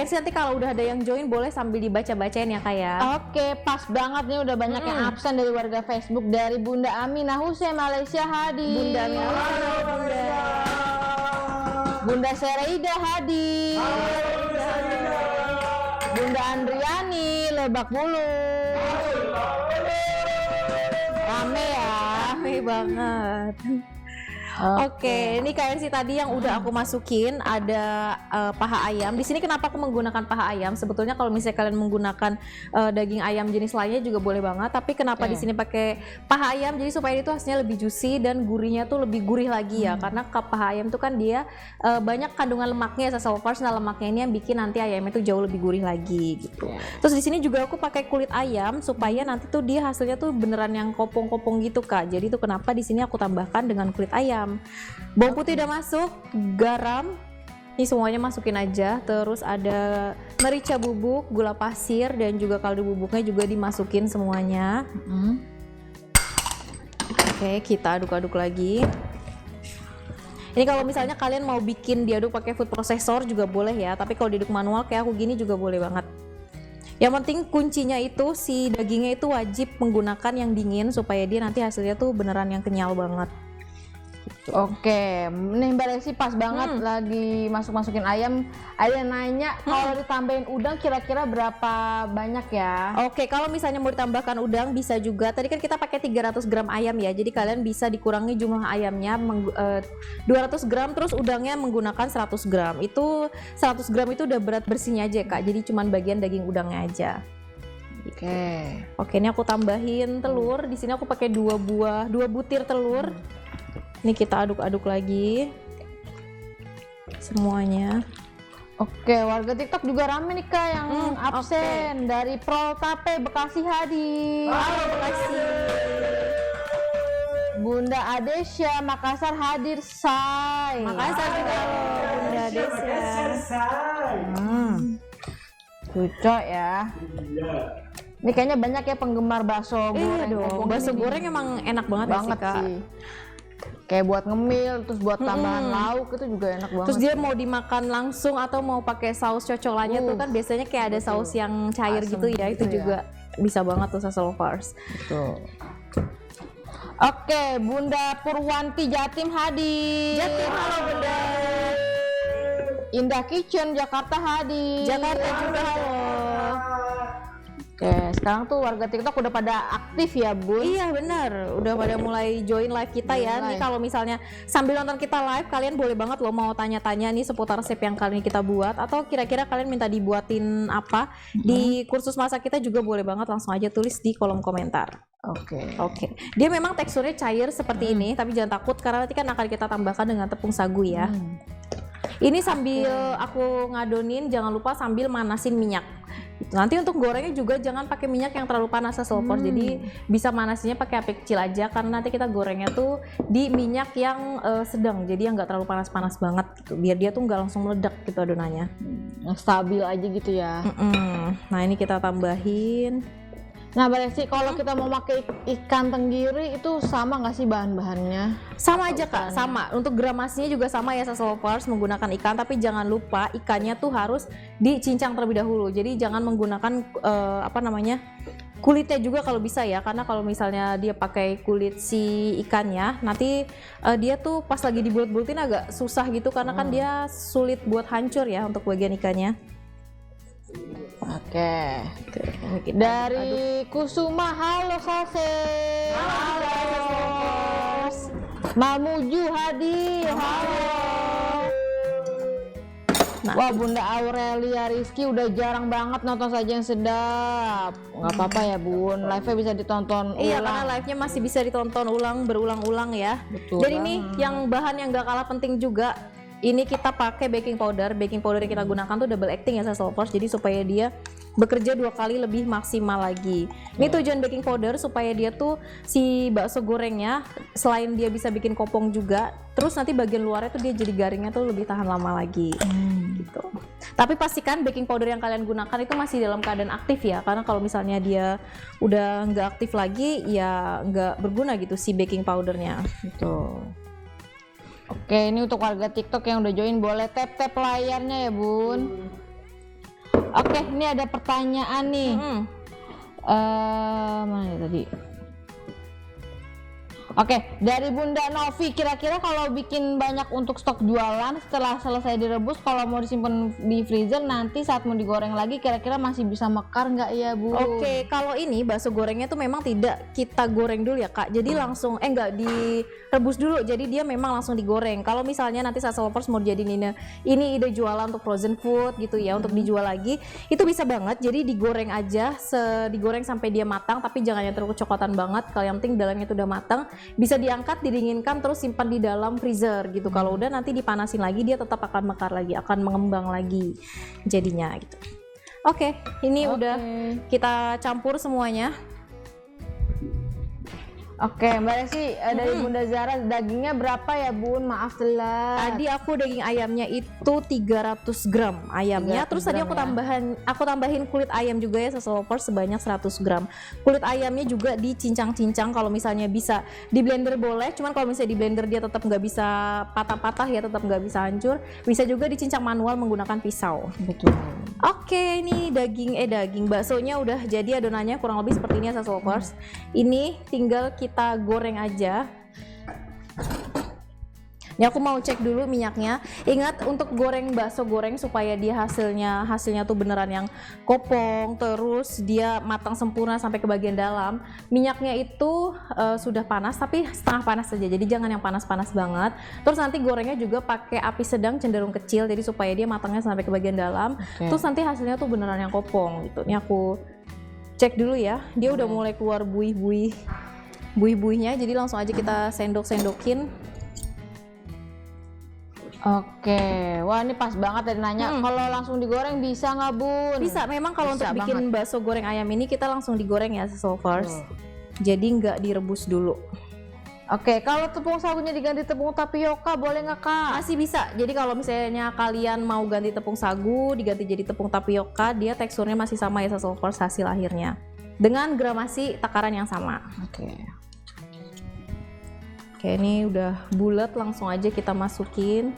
KRC nanti kalau udah ada yang join boleh sambil dibaca-bacain ya Kak ya. Oke, pas banget nih udah banyak yang absen dari warga Facebook. Dari Bunda Aminah Hussein Malaysia hadir. Bunda Aminah Bunda. Bunda Sereida hadir. Bunda Andriani Lebak Bulus. Rame ya. Rame banget. Oke, ini KRC tadi yang udah aku masukin ada paha ayam. Di sini kenapa aku menggunakan paha ayam? Sebetulnya kalau misalnya kalian menggunakan daging ayam jenis lainnya juga boleh banget. Tapi kenapa di sini pakai paha ayam? Jadi supaya itu hasilnya lebih juicy dan gurihnya tuh lebih gurih lagi ya. Karena paha ayam tuh kan dia banyak kandungan lemaknya ya, lovers. Nah lemaknya ini yang bikin nanti ayamnya tuh jauh lebih gurih lagi gitu. Terus di sini juga aku pakai kulit ayam supaya nanti tuh dia hasilnya tuh beneran yang kopong-kopong gitu Kak. Jadi tuh kenapa di sini aku tambahkan dengan kulit ayam. Bawang putih udah masuk, garam, ini semuanya masukin aja. Terus ada merica bubuk, gula pasir, dan juga kaldu bubuknya juga dimasukin semuanya. Oke, kita aduk-aduk lagi. Ini kalau misalnya kalian mau bikin diaduk pakai food processor juga boleh ya. Tapi kalau diaduk manual kayak aku gini juga boleh banget. Yang penting kuncinya itu si dagingnya itu wajib menggunakan yang dingin supaya dia nanti hasilnya tuh beneran yang kenyal banget. Oke, nih Mbak Desi pas banget lagi masukin ayam. Ada yang nanya kalau ditambahin udang kira-kira berapa banyak ya? Oke, kalau misalnya mau ditambahkan udang bisa juga. Tadi kan kita pakai 300 gram ayam ya. Jadi kalian bisa dikurangi jumlah ayamnya 200 gram terus udangnya menggunakan 100 gram. Itu 100 gram itu udah berat bersihnya aja Kak. Jadi cuman bagian daging udangnya aja. Oke, ini aku tambahin telur. Di sini aku pakai 2 butir telur. Ini kita aduk-aduk lagi semuanya. Oke, warga TikTok juga rame nih Kak yang absen. Dari Proltape Bekasi hadir. Halo Bekasi. Bunda Adesya Makassar hadir say. Makassar juga Bunda Adesya. Cocok ya. Ini kayaknya banyak ya penggemar bakso goreng. Bakso goreng emang enak banget banget sih Kak. Kayak buat ngemil, terus buat tambahan lauk itu juga enak banget. Terus dia mau dimakan langsung atau mau pakai saus cocolannya tuh kan biasanya kayak ada saus yang cair asem gitu ya, itu juga bisa banget tuh Sasa Lovers. Betul. Oke, Bunda Purwanti Jatim hadir. Jatim, halo Bunda. Indah Kitchen Jakarta hadir. Jakarta juga halo. Oke, sekarang tuh warga TikTok udah pada aktif ya Bun? Iya benar, udah pada mulai join live kita ya. Nih kalau misalnya sambil nonton kita live, kalian boleh banget loh mau tanya-tanya nih seputar resep yang kali ini kita buat. Atau kira-kira kalian minta dibuatin apa di kursus masak kita juga boleh banget, langsung aja tulis di kolom komentar. Oke. Dia memang teksturnya cair seperti ini, tapi jangan takut karena nanti kan akan kita tambahkan dengan tepung sagu ya. Ini sambil aku ngadonin, jangan lupa sambil manasin minyak. Nanti untuk gorengnya juga jangan pakai minyak yang terlalu panas Lovers. Jadi bisa manasinya pakai api kecil aja karena nanti kita gorengnya tuh di minyak yang sedang. Jadi yang nggak terlalu panas-panas banget gitu. Biar dia tuh nggak langsung meledak gitu adonannya. Stabil aja gitu ya. Nah ini kita tambahin. Nah Mbak Desi, kalau kita mau pakai ikan tenggiri itu sama nggak sih bahan-bahannya? Sama aja Kak, sama. Untuk gramasinya juga sama ya Sasa Lovers menggunakan ikan, tapi jangan lupa ikannya tuh harus dicincang terlebih dahulu. Jadi jangan menggunakan kulitnya juga kalau bisa ya, karena kalau misalnya dia pakai kulit si ikannya, nanti dia tuh pas lagi dibulut-bulutin agak susah gitu karena kan dia sulit buat hancur ya untuk bagian ikannya. Oke. Dari Kusuma, halo Sase. Halo. Mamuju hadir. Halo. Wah Bunda Aurelia Rizky udah jarang banget nonton Sajian Sedap. Nggak apa-apa ya Bun, live-nya bisa ditonton ulang. Iya karena live-nya masih bisa ditonton berulang-ulang ya. Betul. Dan ini yang bahan yang gak kalah penting juga. Ini kita pakai baking powder yang kita gunakan tuh double acting ya Sasa Lovers, jadi supaya dia bekerja 2 kali lebih maksimal lagi. Ini tujuan baking powder supaya dia tuh si bakso gorengnya selain dia bisa bikin kopong juga, terus nanti bagian luarnya tuh dia jadi garingnya tuh lebih tahan lama lagi. Gitu. Tapi pastikan baking powder yang kalian gunakan itu masih dalam keadaan aktif ya, karena kalau misalnya dia udah nggak aktif lagi ya nggak berguna gitu si baking powdernya. Gitu. Oke, ini untuk warga TikTok yang udah join boleh tap layarnya ya Bun. Oke, ini ada pertanyaan nih. Mana ya tadi? Oke, dari Bunda Novi, kira-kira kalau bikin banyak untuk stok jualan setelah selesai direbus, kalau mau disimpan di freezer nanti saat mau digoreng lagi, kira-kira masih bisa mekar nggak ya Bu? Oke, kalau ini bakso gorengnya tuh memang tidak kita goreng dulu ya Kak. Jadi langsung nggak direbus dulu. Jadi dia memang langsung digoreng. Kalau misalnya nanti Salsa Lovers mau jadi ini ide jualan untuk frozen food gitu ya, untuk dijual lagi, itu bisa banget. Jadi digoreng aja, digoreng sampai dia matang, tapi jangan yang terlalu kecoklatan banget. Kalau yang penting dalamnya itu udah matang, bisa diangkat, didinginkan, terus simpan di dalam freezer gitu. Kalau udah nanti dipanasin lagi, dia tetap akan mekar lagi, akan mengembang lagi jadinya gitu. Oke, ini udah kita campur semuanya. Oke, Mbak Desi, dari Bunda Zara, dagingnya berapa ya Bun? Maaf telat. Tadi aku daging ayamnya itu 300 gram ayamnya. 300 Terus tadi aku gram tambahin kulit ayam juga ya, Salsa Lovers, sebanyak 100 gram. Kulit ayamnya juga dicincang-cincang, kalau misalnya bisa di blender boleh. Cuman kalau misalnya di blender dia tetap nggak bisa patah-patah ya, tetap nggak bisa hancur. Bisa juga dicincang manual menggunakan pisau. Betul. Oke, ini daging baksonya udah jadi adonannya kurang lebih seperti ini ya Salsa Lovers. Ini tinggal kita goreng aja. Ini aku mau cek dulu minyaknya. Ingat untuk goreng bakso goreng supaya dia hasilnya tuh beneran yang kopong, terus dia matang sempurna sampai ke bagian dalam. Minyaknya itu sudah panas tapi setengah panas saja. Jadi jangan yang panas-panas banget. Terus nanti gorengnya juga pakai api sedang cenderung kecil, jadi supaya dia matangnya sampai ke bagian dalam. Terus nanti hasilnya tuh beneran yang kopong gitu. Ini aku cek dulu ya. Dia udah mulai keluar buih-buihnya, jadi langsung aja kita sendok-sendokin. Oke, wah ini pas banget tadi nanya, kalau langsung digoreng bisa nggak Bun? Bisa, memang kalau Bisa untuk bikin bakso goreng ayam ini kita langsung digoreng ya Salsa Lovers. Jadi nggak direbus dulu. Oke, kalau tepung sagunya diganti tepung tapioka boleh nggak Kak? Masih bisa. Jadi kalau misalnya kalian mau ganti tepung sagu, diganti jadi tepung tapioka, dia teksturnya masih sama ya Salsa Lovers hasil akhirnya. Dengan gramasi takaran yang sama. Oke, ini udah bulat, langsung aja kita masukin.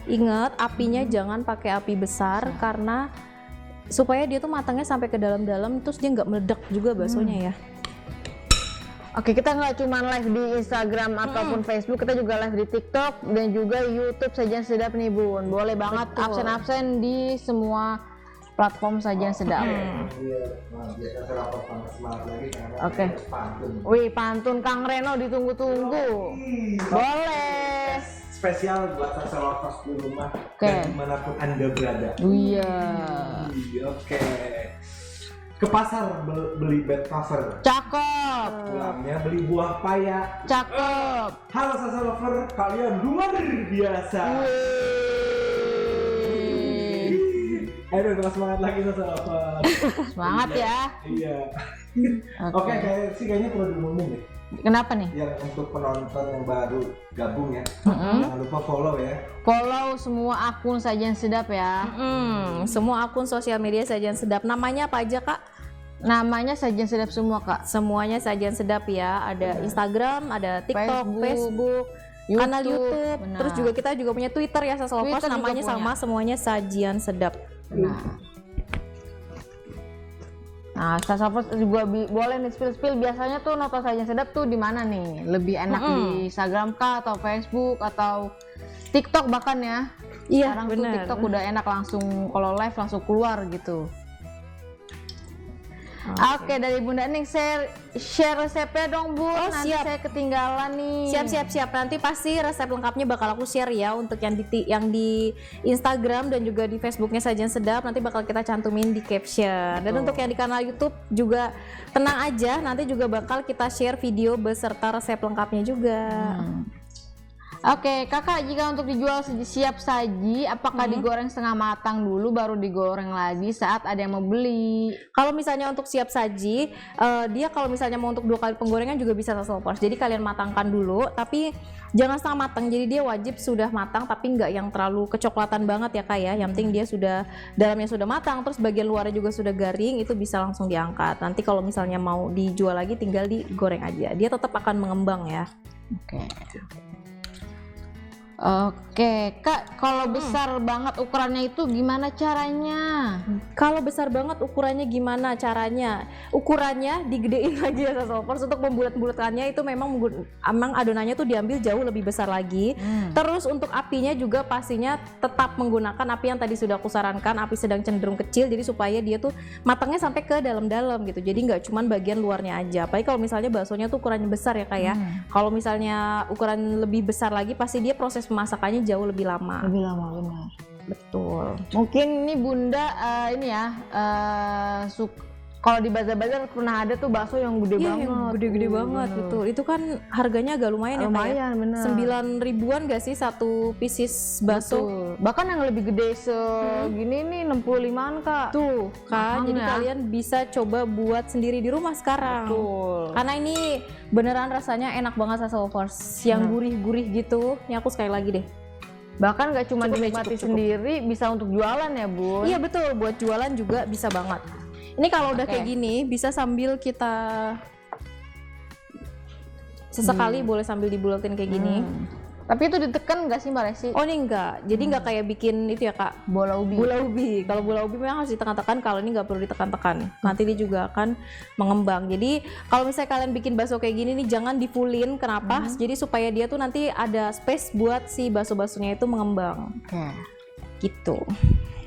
Ingat apinya jangan pakai api besar karena supaya dia tuh matangnya sampai ke dalam-dalam, terus dia nggak meledak juga baksonya ya. Oke, kita nggak cuma live di Instagram ataupun Facebook, kita juga live di TikTok dan juga YouTube Sajian Sedap nih Bun. Boleh banget absen-absen di semua platform Sajian Sedap. Oke. Wih, pantun Kang Reno ditunggu-tunggu. Boleh. Spesial buat Salsa Lovers di rumah dan dimanapun Anda berada. Iya. Oke. Ke pasar beli bed cover. Cakep. Pulangnya beli buah paya. Cakep. Halo Salsa Lover, kalian luar biasa. Ayo dong, semangat lagi Salsa Lover. Semangat ya. Iya. Oke, kayaknya perlu diumumin deh. Kenapa nih? Yang untuk penonton yang baru gabung ya, jangan lupa follow ya. Follow semua akun Sajian Sedap ya. Semua akun sosial media Sajian Sedap. Namanya apa aja Kak? Namanya Sajian Sedap semua Kak. Semuanya Sajian Sedap ya. Ada Instagram, ada TikTok, Facebook, kanal YouTube. Benar. Terus juga kita juga punya Twitter ya Salsa Lovers, namanya sama, semuanya Sajian Sedap. Nah, Salsa Lovers juga boleh nih spill biasanya tuh nonton Sajian Sedap tuh di mana nih? Lebih enak di Instagram kah atau Facebook atau TikTok bahkan ya? Iya, sekarang tuh TikTok udah enak, langsung kalau live langsung keluar gitu. Oke, dari Bunda Ning share resepnya dong Bu. Nanti siap. saya ketinggalan nih. Siap. Nanti pasti resep lengkapnya bakal aku share ya untuk yang di Instagram dan juga di Facebooknya Sajian Sedap. Nanti bakal kita cantumin di caption. Dan untuk yang di kanal YouTube juga tenang aja, nanti juga bakal kita share video beserta resep lengkapnya juga. Oke, Kakak, jika untuk dijual siap saji, apakah digoreng setengah matang dulu baru digoreng lagi saat ada yang mau beli? Kalau misalnya untuk siap saji, dia kalau misalnya mau untuk 2 kali penggorengan juga bisa Salsa Lovers. Jadi kalian matangkan dulu, tapi jangan setengah matang. Jadi dia wajib sudah matang, tapi nggak yang terlalu kecoklatan banget ya Kak ya. Yang penting dia sudah dalamnya sudah matang, terus bagian luarnya juga sudah garing, itu bisa langsung diangkat. Nanti kalau misalnya mau dijual lagi, tinggal digoreng aja. Dia tetap akan mengembang ya. Oke. Oke, Kak, kalau besar banget ukurannya itu gimana caranya? Kalau besar banget ukurannya gimana caranya? Ukurannya digedein lagi ya Sasolvers. Untuk membulat-bulatkannya itu memang adonannya tuh diambil jauh lebih besar lagi. Terus untuk apinya juga pastinya tetap menggunakan api yang tadi sudah aku sarankan, api sedang cenderung kecil, jadi supaya dia tuh matangnya sampai ke dalam-dalam gitu. Jadi nggak cuman bagian luarnya aja. Apalagi kalau misalnya baksonya tuh ukurannya besar ya Kak ya. Kalau misalnya ukuran lebih besar lagi pasti dia proses pemasakannya jauh lebih lama. Lebih lama, benar. Betul. Mungkin ini Bunda ini ya kalau di bazar-bazar pernah ada tuh bakso yang gede Iya, banget. yang gede-gede banget bener. gitu. Itu kan harganya agak lumayan ya Kak ya. Lumayan, bener. 9 ribuan gak sih satu pieces bakso? Betul. Bahkan yang lebih gede segini nih 65-an Kak. Tuh kan, Mahal jadi ya. kalian bisa coba buat sendiri di rumah sekarang. Betul. Karena ini beneran rasanya enak banget Sasolvers, yang gurih-gurih gitu. Ini aku sekali lagi deh. Bahkan gak cuma Cukup ya, dinikmati cukup. sendiri, bisa untuk jualan ya Bun. Iya betul, buat jualan juga bisa banget. Ini kalau udah Oke. kayak gini, bisa sambil kita sesekali boleh sambil dibulatin kayak gini. Tapi itu ditekan nggak sih Mbak Resi? Oh ini enggak, jadi enggak kayak bikin itu ya Kak, Bola ubi. bola ubi. Kalau bola ubi memang harus ditekan-tekan, kalau ini nggak perlu ditekan-tekan. Nanti dia juga akan mengembang. Jadi kalau misalnya kalian bikin bakso kayak gini nih, jangan di-fullin. Kenapa? Jadi supaya dia tuh nanti ada space buat si bakso-baksonya itu mengembang. Oke. Gitu.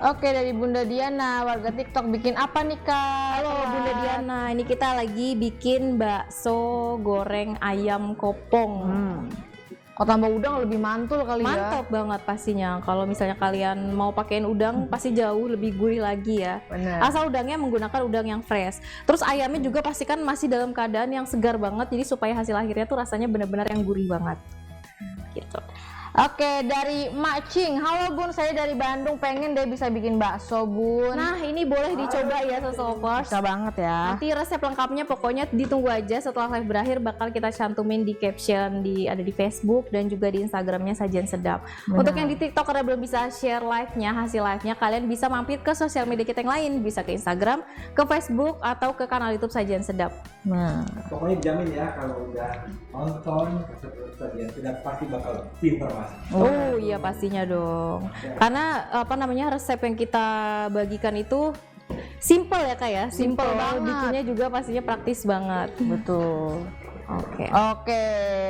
Oke, dari Bunda Diana, warga TikTok bikin apa nih Kak? Halo Bunda Diana, ini kita lagi bikin bakso goreng ayam kopong. Kalau tambah udang lebih mantul kali ya. Mantap banget pastinya. Kalau misalnya kalian mau pakein udang pasti jauh lebih gurih lagi ya. Bener. Asal udangnya menggunakan udang yang fresh. Terus ayamnya juga pastikan masih dalam keadaan yang segar banget. Jadi supaya hasil akhirnya tuh rasanya benar-benar yang gurih banget. Gitu. Oke, dari Mak Cing. Halo Bun, saya dari Bandung, pengen deh bisa bikin bakso Bun. Nah ini boleh dicoba ya Sasolvers. Bisa banget ya. Nanti resep lengkapnya pokoknya ditunggu aja, setelah live berakhir bakal kita cantumin di caption, ada di Facebook dan juga di Instagramnya Sajian Sedap. Untuk yang di TikTok karena belum bisa share live-nya, hasil live-nya, kalian bisa mampir ke sosial media kita yang lain, bisa ke Instagram, ke Facebook atau ke kanal YouTube Sajian Sedap. Nah, Pokoknya jamin ya kalau udah nonton Sajian Sedap pasti bakal pinter mas. Oh iya pastinya dong. Karena apa namanya, resep yang kita bagikan itu simple ya Kak ya, simple banget. bikinnya juga pastinya praktis banget. betul. Oke. Oke,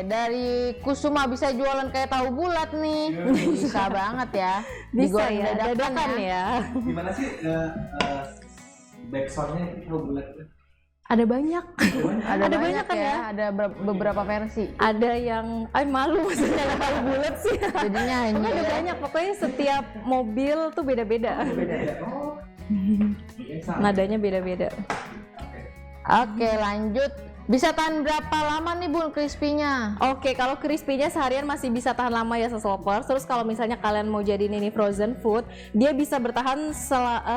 dari Kusuma bisa jualan kayak tahu bulat nih. Bisa banget ya. Bisa Digoreng ya, dadakan ya. Gimana sih backsoundnya itu bulat? Ada banyak. Ada banyak kan ya? Ada beberapa versi. Ada yang, malu maksudnya yang paling bulat sih. Jadi nyanyi Pokoknya ada ya. banyak, pokoknya setiap mobil tuh beda-beda. Oh, Nadanya beda-beda. Oke, lanjut. Bisa tahan berapa lama nih Bun crispy-nya? Oke, kalau crispy-nya seharian masih bisa tahan lama ya Sasolvers. Terus kalau misalnya kalian mau jadiin ini frozen food, dia bisa bertahan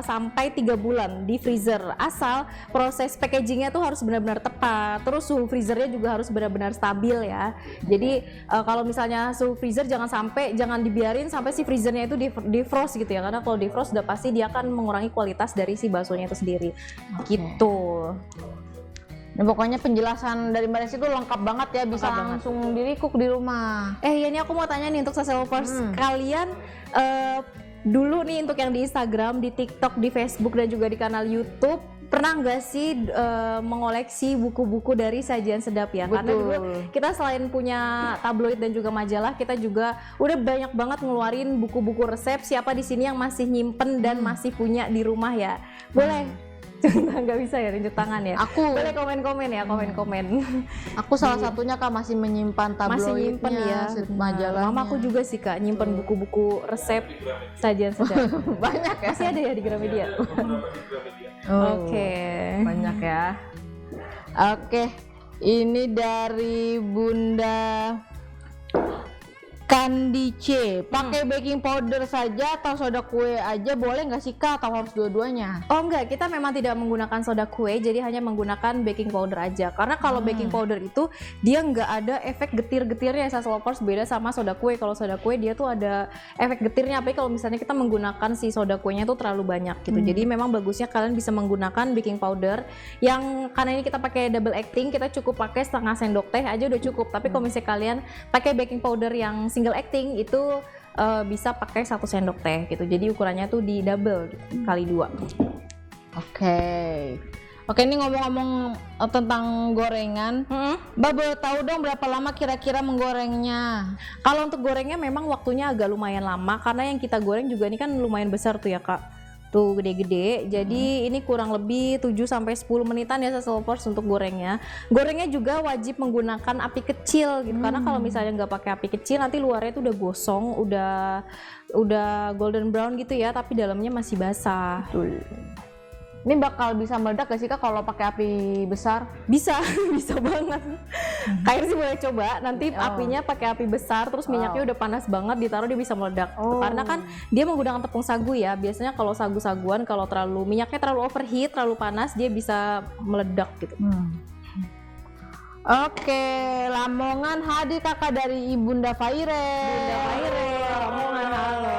sampai 3 bulan di freezer. Asal proses packagingnya tuh harus benar-benar tepat. Terus suhu freezernya juga harus benar-benar stabil ya. Jadi kalau misalnya suhu freezer jangan dibiarin sampai si freezernya itu di frost gitu ya. Karena kalau di frost udah pasti dia akan mengurangi kualitas dari si baksonya itu sendiri. Gitu. Nah, pokoknya penjelasan dari Mbak Resi itu lengkap banget ya, bisa Lengkap langsung di-cook di rumah. Ya ini aku mau tanya nih untuk Sasolvers, kalian dulu nih untuk yang di Instagram, di TikTok, di Facebook dan juga di kanal YouTube, pernah nggak sih mengoleksi buku-buku dari Sajian Sedap ya? Betul. Karena dulu kita selain punya tabloid dan juga majalah, kita juga udah banyak banget ngeluarin buku-buku resep. Siapa di sini yang masih nyimpen dan masih punya di rumah ya? Boleh. Nggak bisa ya tunjuk tangan ya. Aku Boleh komen-komen ya, komen-komen. aku salah satunya Kak masih menyimpan tabloidnya, Masih nyimpen ya, majalahnya. Mama aku juga sih Kak nyimpen buku-buku resep Sajian Sedap. Banyak ya. Masih ada ya di Gramedia. Oh, Oke. banyak ya. Oke, ini dari Bunda Kandice. Pakai baking powder saja atau soda kue aja boleh nggak sih Kak? Atau harus dua-duanya? Oh enggak, kita memang tidak menggunakan soda kue, jadi hanya menggunakan baking powder aja. Karena kalau baking powder itu dia nggak ada efek getir-getirnya ya Sasolvers, beda sama soda kue. Kalau soda kue dia tuh ada efek getirnya, apalagi kalau misalnya kita menggunakan si soda kuenya tuh terlalu banyak gitu. Jadi memang bagusnya kalian bisa menggunakan baking powder yang, karena ini kita pakai double acting, kita cukup pakai setengah sendok teh aja udah cukup. Tapi kalau misalnya kalian pakai baking powder yang single double acting itu bisa pakai 1 sendok teh gitu. Jadi ukurannya tuh di double gitu, kali 2. Oke, ini ngomong-ngomong tentang gorengan, Mbak boleh tahu dong berapa lama kira-kira menggorengnya? Kalau untuk gorengnya memang waktunya agak lumayan lama karena yang kita goreng juga ini kan lumayan besar tuh ya Kak. Tuh gede-gede. Jadi ini kurang lebih 7 sampai 10 menitan ya Sassy Lovers untuk gorengnya. Gorengnya juga wajib menggunakan api kecil gitu. Karena kalau misalnya nggak pakai api kecil nanti luarnya itu udah gosong, udah golden brown gitu ya, tapi dalamnya masih basah. Ini bakal bisa meledak gak sih Kak kalau pakai api besar? Bisa, bisa banget. Kayak sih boleh coba. Nanti apinya pakai api besar, terus minyaknya udah panas banget, ditaruh dia bisa meledak. Karena kan dia menggunakan tepung sagu ya. Biasanya kalau sagu-saguan kalau minyaknya terlalu overheat, terlalu panas, dia bisa meledak gitu. Oke, Lamongan hadir Kakak dari Ibunda Faire. Bunda Faire, Lamongan, halo.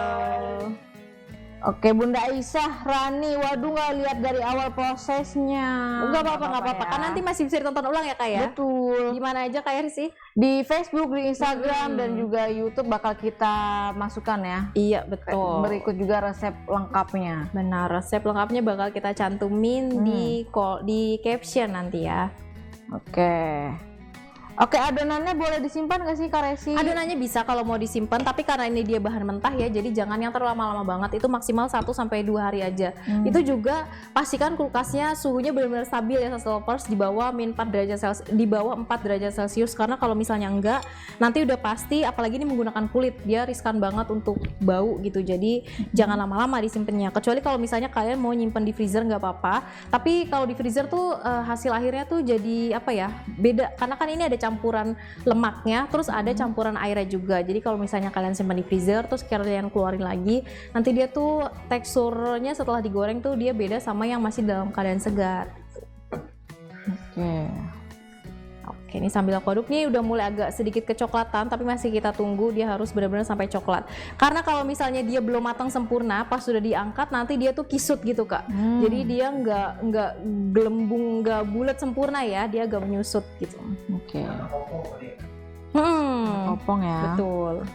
Oke, Bunda Aisyah, Rani, waduh nggak lihat dari awal prosesnya. Nggak apa-apa. Ya. Kan nanti masih bisa ditonton ulang ya Kak ya? Betul. Gimana aja Kak sih? Di Facebook, di Instagram, dan juga YouTube bakal kita masukkan ya. Iya, betul. Berikut juga resep lengkapnya. Benar, resep lengkapnya bakal kita cantumin di caption nanti ya. Oke, adonannya boleh disimpan nggak sih Kak Resi? Adonannya bisa kalau mau disimpan, tapi karena ini dia bahan mentah ya, jadi jangan yang terlalu lama-lama banget. Itu maksimal 1 sampai 2 hari aja. Itu juga pastikan kulkasnya suhunya benar-benar stabil ya Sassy Lovers, di bawah -4 derajat Celcius, di bawah 4 derajat Celcius. Karena kalau misalnya enggak, nanti udah pasti, apalagi ini menggunakan kulit, dia riskan banget untuk bau gitu. Jadi jangan lama-lama disimpannya. Kecuali kalau misalnya kalian mau nyimpen di freezer nggak apa-apa. Tapi kalau di freezer tuh hasil akhirnya tuh jadi apa ya? Beda. Karena kan ini ada campuran lemaknya, terus ada campuran airnya juga. Jadi kalau misalnya kalian simpan di freezer, terus kalian keluarin lagi, nanti dia tuh teksturnya setelah digoreng tuh dia beda sama yang masih dalam keadaan segar. Oke, ini sambil aku aduk nih udah mulai agak sedikit kecoklatan, tapi masih kita tunggu dia harus benar-benar sampai coklat. Karena kalau misalnya dia belum matang sempurna, pas sudah diangkat nanti dia tuh kisut gitu Kak. Jadi dia nggak gelembung, nggak bulat sempurna ya, dia agak menyusut gitu. Kopong ya. Betul.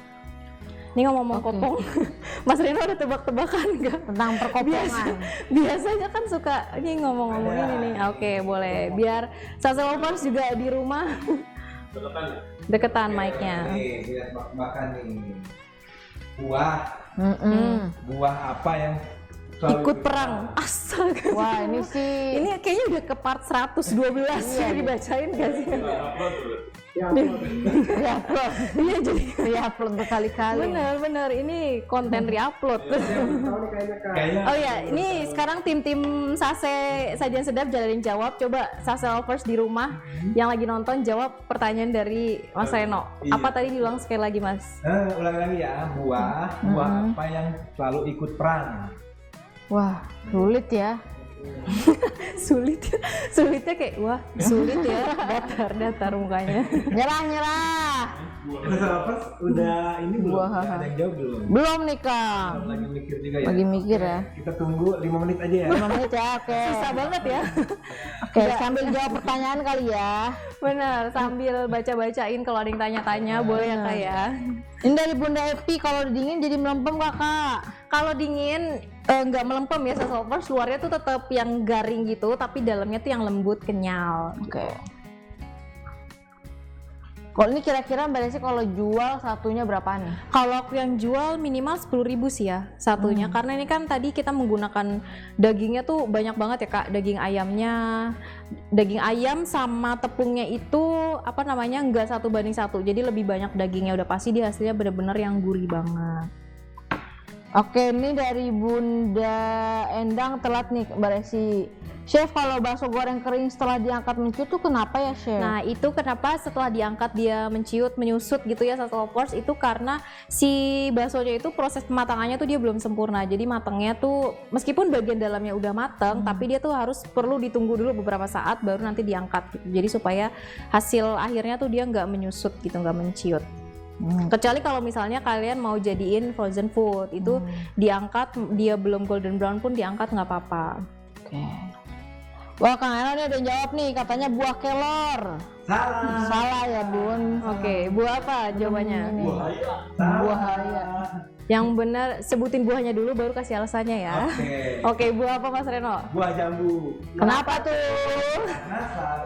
Ini ngomong kopong, Mas Reno ada tebak-tebakan nggak? Tentang perkopongan. Biasanya kan suka ini ngomong-ngomong ini nih. Oke, boleh. Biar Sassy Lovers juga di rumah deketan mic-nya. Nih, lihat makan nih. Buah apa yang selalu Ikut perang. Astaga. Wah, ini sih Ini kayaknya udah ke part 112 ya dibacain gak sih? re-upload. Iya jadi Re-upload berkali-kali. bener ini konten re-upload. Kayaknya Oh ya, ini sekarang tim Sajian Sedap jalanin jawab. Coba Sassy Lovers di rumah yang lagi nonton jawab pertanyaan dari Mas Reno. Iya. Apa tadi diulang sekali lagi Mas? ulangi lagi ya, buah apa yang selalu ikut perang? Wah, sulit ya. Sulitnya kayak wah sulit ya, datar mukanya. Nyerah. Udah ini belum? Buah. Ada yang jawab belum? Belum nih Kak. Lagi mikir juga ya? Lagi mikir ya. Kita tunggu 5 menit aja ya. 5 menit ya, oke. Susah banget ya. Oke, sambil jawab pertanyaan kali ya. Bener, sambil baca-bacain kalau ada yang tanya-tanya boleh ya Kak ya. Ini dari Bunda Epi, kalau dingin jadi melempem gak Kak? Kalau dingin nggak melempem ya Sassy Lovers, luarnya tuh tetap yang garing gitu, tapi dalamnya tuh yang lembut, kenyal. Oke. Kalau ini kira-kira Mbak Desi kalau jual satunya berapa nih? Kalau aku yang jual minimal 10.000 sih ya satunya, karena ini kan tadi kita menggunakan dagingnya tuh banyak banget ya Kak, daging ayam sama tepungnya itu apa namanya nggak 1:1, jadi lebih banyak dagingnya, udah pasti dia hasilnya bener-bener yang gurih banget. Oke, ini dari Bunda Endang telat nih Mbak Desi. Chef, kalau bakso goreng kering setelah diangkat menciut tuh kenapa ya Chef? Nah itu kenapa setelah diangkat dia menyusut gitu ya Sassy Lovers, itu karena si baksonya itu proses pematangannya tuh dia belum sempurna. Jadi matangnya tuh meskipun bagian dalamnya udah mateng, tapi dia tuh perlu ditunggu dulu beberapa saat baru nanti diangkat gitu. Jadi supaya hasil akhirnya tuh dia nggak menyusut gitu, nggak menciut. Kecuali kalau misalnya kalian mau jadiin frozen food, itu diangkat dia belum golden brown pun diangkat nggak apa-apa. Oke. Wah, Kang Eno nih ada yang jawab nih, katanya buah kelor. Salah. Salah ya, Bun. Oke, buah apa jawabannya? Buaya. Buaya. Yang benar sebutin buahnya dulu baru kasih alasannya ya. Oke, buah apa Mas Reno? Buah jambu. Kenapa tuh? Karena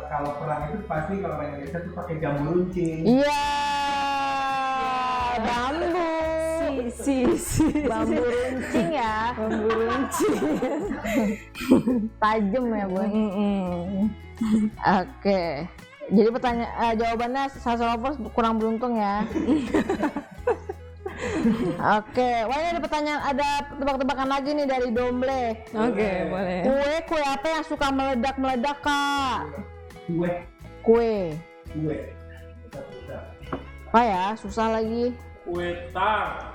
kalau perang itu pasti kalau orang Indonesia tuh pakai jambu runcing. Iya. Bambu. Bambu runcing ya. Bambu runcing. Tajem ya, Bun. Oke. Jadi jawabannya Sasolopers kurang beruntung ya. Oke, wah ini ada pertanyaan, ada tebak-tebakan lagi nih dari Domble. Oke, boleh. Kue apa yang suka meledak-meledak, Kak? Kue. Apa ya? Susah lagi. Kue tar.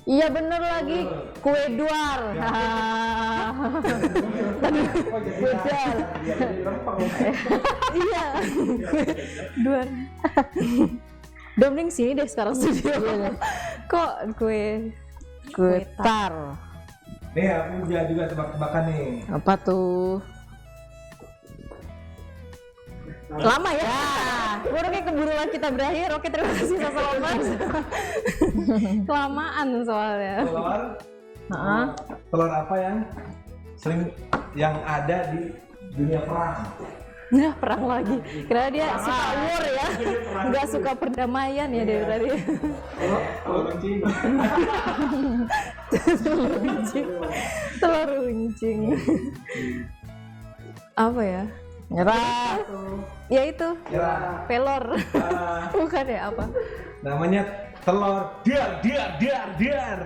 Iya bener lagi, kue duar. Kue duar. Iya. Duar. Domling sini deh sekarang studio. Kok kue tar. Nih aku juga tebak-tebakan nih. Apa tuh? lama ya. Baru kayak keburuan kita berakhir. Oke, terima kasih Sasolopers. Kelamaan soalnya. Telur apa yang ada di dunia perang? Nah, perang lagi. Kira dia suka war ya. Nggak suka perdamaian ya dari tadi. Telur runcing. Apa ya? Nyerah. Ya itu. Ya. Pelor. Bukan ya apa? Namanya telur dar.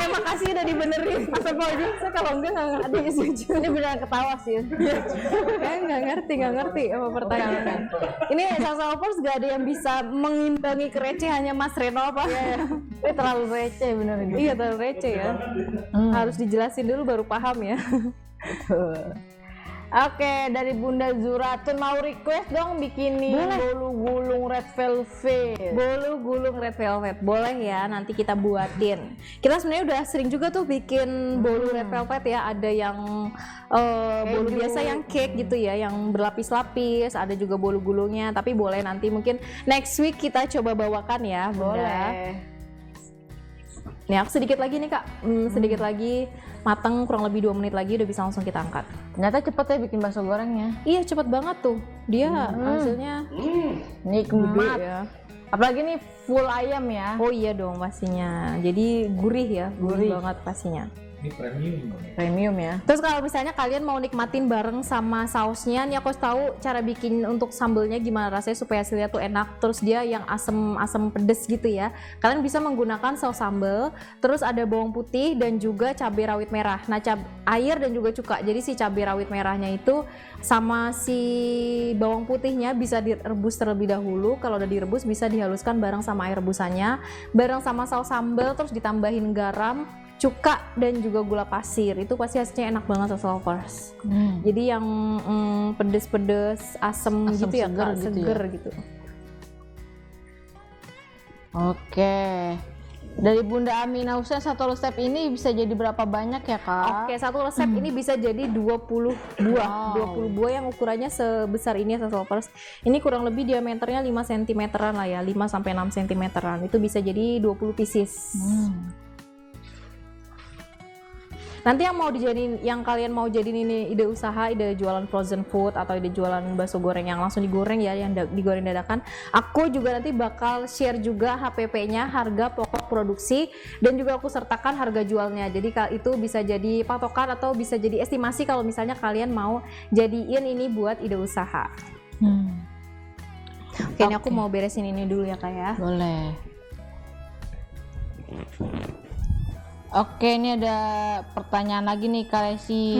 Makasih udah dibenerin. Astagfirullahaladzim, saya kalau enggak ngerti sih. Ini beneran ketawa sih. Nggak ngerti apa pertanyaan. Ini Sasolopers gak ada yang bisa mengimbangi kerecehannya Mas Reno apa? Ini terlalu receh bener ini. Iya, terlalu receh ya. Harus dijelasin dulu baru paham ya. Oke, dari Bunda Zuratun mau request dong bikinin bolu gulung red velvet. Bolu gulung red velvet boleh ya, nanti kita buatin. Kita sebenarnya udah sering juga tuh bikin bolu red velvet ya. Ada yang bolu biasa yang cake gitu ya, yang berlapis-lapis. Ada juga bolu gulungnya. Tapi boleh nanti mungkin next week kita coba bawakan ya, Bunda. Boleh. Nih aku sedikit lagi nih Kak, sedikit lagi matang, kurang lebih 2 menit lagi udah bisa langsung kita angkat. Ternyata cepet ya bikin bakso gorengnya. Iya cepet banget tuh, dia hasilnya Nikmat ya. Apalagi nih full ayam ya. Oh iya dong pastinya, jadi gurih ya, gurih banget pastinya. Ini Premium ya. Terus kalau misalnya kalian mau nikmatin bareng sama sausnya, nih aku tahu cara bikin untuk sambelnya gimana rasanya supaya hasilnya tuh enak. Terus dia yang asem pedes gitu ya. Kalian bisa menggunakan saus sambel, terus ada bawang putih dan juga cabai rawit merah. Nah air dan juga cuka. Jadi si cabai rawit merahnya itu sama si bawang putihnya bisa direbus terlebih dahulu. Kalau udah direbus bisa dihaluskan bareng sama air rebusannya, bareng sama saus sambel, terus ditambahin garam, cuka dan juga gula pasir. Itu pasti hasilnya enak banget Sasolopers. Jadi yang pedes-pedes, asem gitu ya Kak, seger gitu. Oke. Dari Bunda Amina Husen, satu resep ini bisa jadi berapa banyak ya Kak? Oke, satu resep ini bisa jadi 20 buah. 20 buah yang ukurannya sebesar ini ya Sasolopers. Ini kurang lebih diameternya 5 cm-an lah ya, 5 sampai 6 cm-an. Itu bisa jadi 20 pieces. Nanti yang kalian mau jadiin ini ide usaha, ide jualan frozen food atau ide jualan bakso goreng yang langsung digoreng ya, yang digoreng dadakan. Aku juga nanti bakal share juga HPP-nya, harga pokok produksi, dan juga aku sertakan harga jualnya. Jadi itu bisa jadi patokan atau bisa jadi estimasi kalau misalnya kalian mau jadiin ini buat ide usaha. Oke, ini aku mau beresin ini dulu ya Kak ya. Boleh. Oke, ini ada pertanyaan lagi nih Kak Lesi.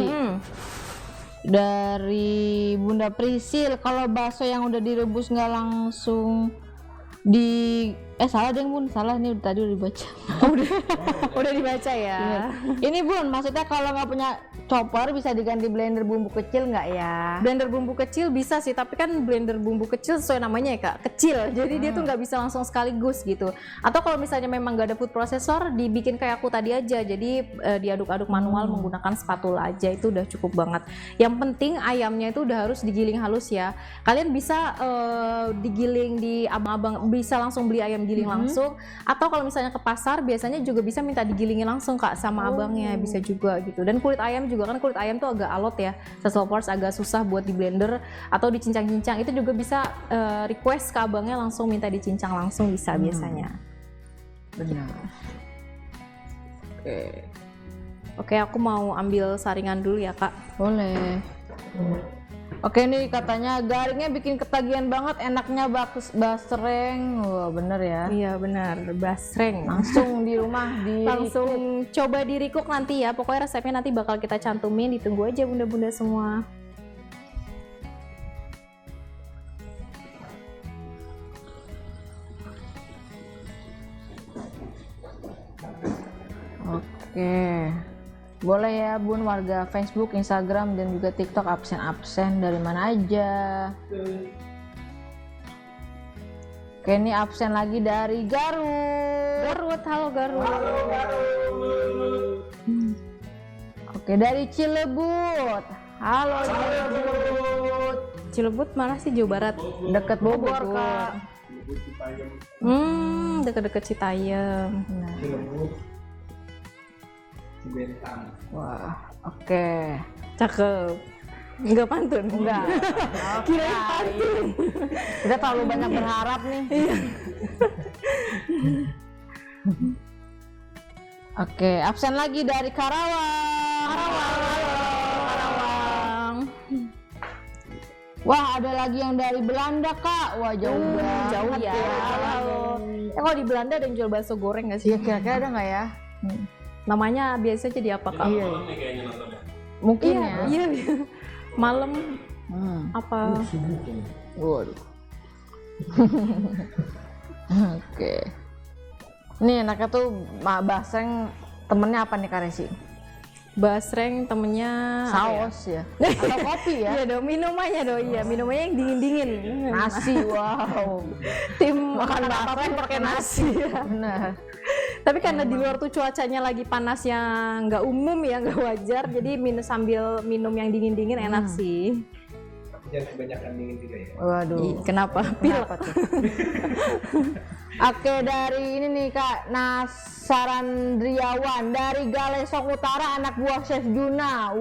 Dari Bunda Prisil, kalau bakso yang udah direbus nggak langsung Salah deh Bun, salah nih tadi udah dibaca. Udah dibaca ya. Ini Bun, maksudnya kalau nggak punya chopper bisa diganti blender bumbu kecil nggak ya? Blender bumbu kecil bisa sih, tapi kan blender bumbu kecil sesuai namanya ya Kak, kecil. Jadi dia tuh nggak bisa langsung sekaligus gitu. Atau kalau misalnya memang nggak ada food processor, dibikin kayak aku tadi aja. Jadi diaduk-aduk manual menggunakan spatula aja, itu udah cukup banget. Yang penting ayamnya itu udah harus digiling halus ya. Kalian bisa digiling di abang-abang, bisa langsung beli ayam giling langsung. Atau kalau misalnya ke pasar, biasanya juga bisa minta digilingin langsung Kak sama abangnya, bisa juga gitu. Dan kulit ayam juga kan, kulit ayam tuh agak alot ya, Lovers agak susah buat di blender atau dicincang-cincang, itu juga bisa request ke abangnya langsung minta dicincang langsung bisa biasanya. Benar. Oke, aku mau ambil saringan dulu ya Kak. Boleh. Oke nih katanya garingnya bikin ketagihan banget, enaknya basreng. Wah bener ya. Iya benar, basreng. Langsung di rumah Langsung coba di recook nanti ya. Pokoknya resepnya nanti bakal kita cantumin, ditunggu aja bunda-bunda semua. Oke. Boleh ya Bun, warga Facebook, Instagram, dan juga TikTok absen-absen dari mana aja. Oke, ini absen lagi dari Garut. Garut, halo Garut. Oke, dari Cilebut. Halo Cilebut. Cilebut mana sih, Jawa Barat? Deket Bogor Kak. Deket-deket Citayam. Cilebut, Cibentang. Wah, oke. Cakep. Enggak pantun? Enggak. Kirain pantun. Udah terlalu banyak berharap nih. Oke, absen lagi dari Karawang. Karawang. Wah, ada lagi yang dari Belanda Kak. Wah, jauh banget. Jauh ya. Halo. Kalau di Belanda ada yang jual bakso goreng nggak sih? Iya, kira-kira ada nggak ya? Namanya biasa jadi apa Kak? Iya. Mungkin ya. Iya. Malam apa? Waduh. Oke. Ini enaknya tuh basreng, temennya apa nih Kak Resi? Basreng temennya Saus ya? Atau kopi ya? Iya dong, minumannya dong. Iya, minumannya yang dingin-dingin. Nasi, wow. Tim Makan basreng pakai nasi. Ya. Benar. Tapi karena di luar tuh cuacanya lagi panas yang nggak umum ya, nggak wajar, jadi sambil minum yang dingin-dingin enak sih. Jangan kebanyakan dingin juga ya. Waduh. Kenapa? Kenapa tuh? Oke, dari ini nih Kak Nasaran Driawan dari Galesong Utara, anak buah Chef Juna.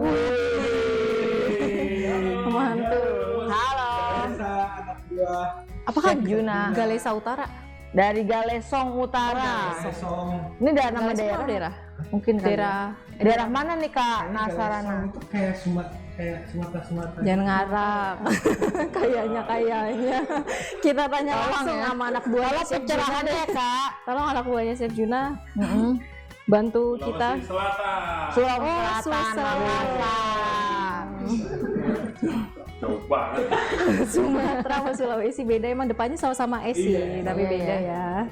Mantul. Halo. Anak buah Apakah Chef Juna Galesa Utara? dari Galesong Utara. Song. Ini nama Galesong daerah? daerah. Mungkin kali ya. Daerah Daerah mana nih Kak Nasarana? Itu kayak Sumatera. jangan ngarang. Kayaknya. Kita tanya langsung ya. sama anak buahnya Tolong Chef Juna pencerahan deh. ya Kak. Tolong anak buahnya Chef Juna bantu kita. Sulawesi Oh, Selatan. Selatan. Coba. Sumatera sama Sulawesi beda, emang depannya sama-sama esi, tapi Iya, beda iya. ya.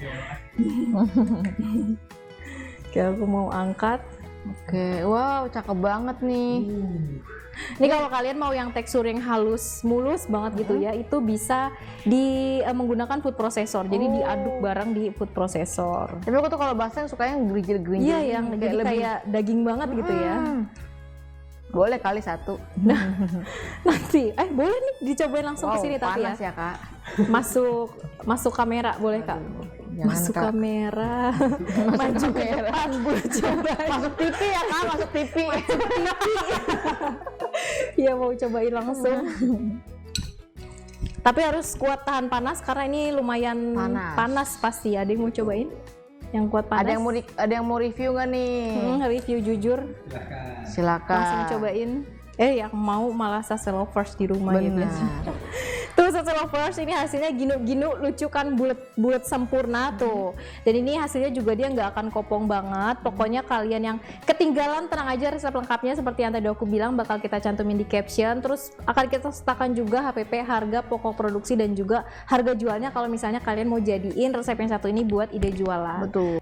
Oke, aku mau angkat. Oke, wow, cakep banget nih. Ini kalau kalian mau yang tekstur yang halus, mulus banget gitu ya, itu bisa menggunakan food processor. Jadi diaduk bareng di food processor. Tapi aku tuh kalau basreng sukanya gerinjil-gerinjil. Iya, yang jadi kayak daging banget gitu ya. Boleh kali satu. Nanti, boleh nih dicobain langsung Wow, ke sini tapi ya. panas ya Kak. Masuk kamera boleh Kak? Jangan, Masuk Kak. kamera. Maju ke depan gue coba. Masuk TV ya Kak, masuk TV. Iya mau cobain langsung. Tapi harus kuat tahan panas karena ini lumayan panas pasti. Ada yang mau cobain? Yang kuat panas? Ada yang mau review nggak nih? Review jujur. Silakan. Langsung cobain. Yang mau malah Lovers di rumah ya Benar. biasanya. Tuh Sausage Lovers ini hasilnya ginu-ginu, lucu kan, bulat sempurna tuh. Dan ini hasilnya juga dia nggak akan kopong banget. Pokoknya kalian yang ketinggalan, tenang aja, resep lengkapnya seperti yang tadi aku bilang bakal kita cantumin di caption. Terus akan kita sertakan juga HPP, harga pokok produksi dan juga harga jualnya kalau misalnya kalian mau jadiin resep yang satu ini buat ide jualan. Betul.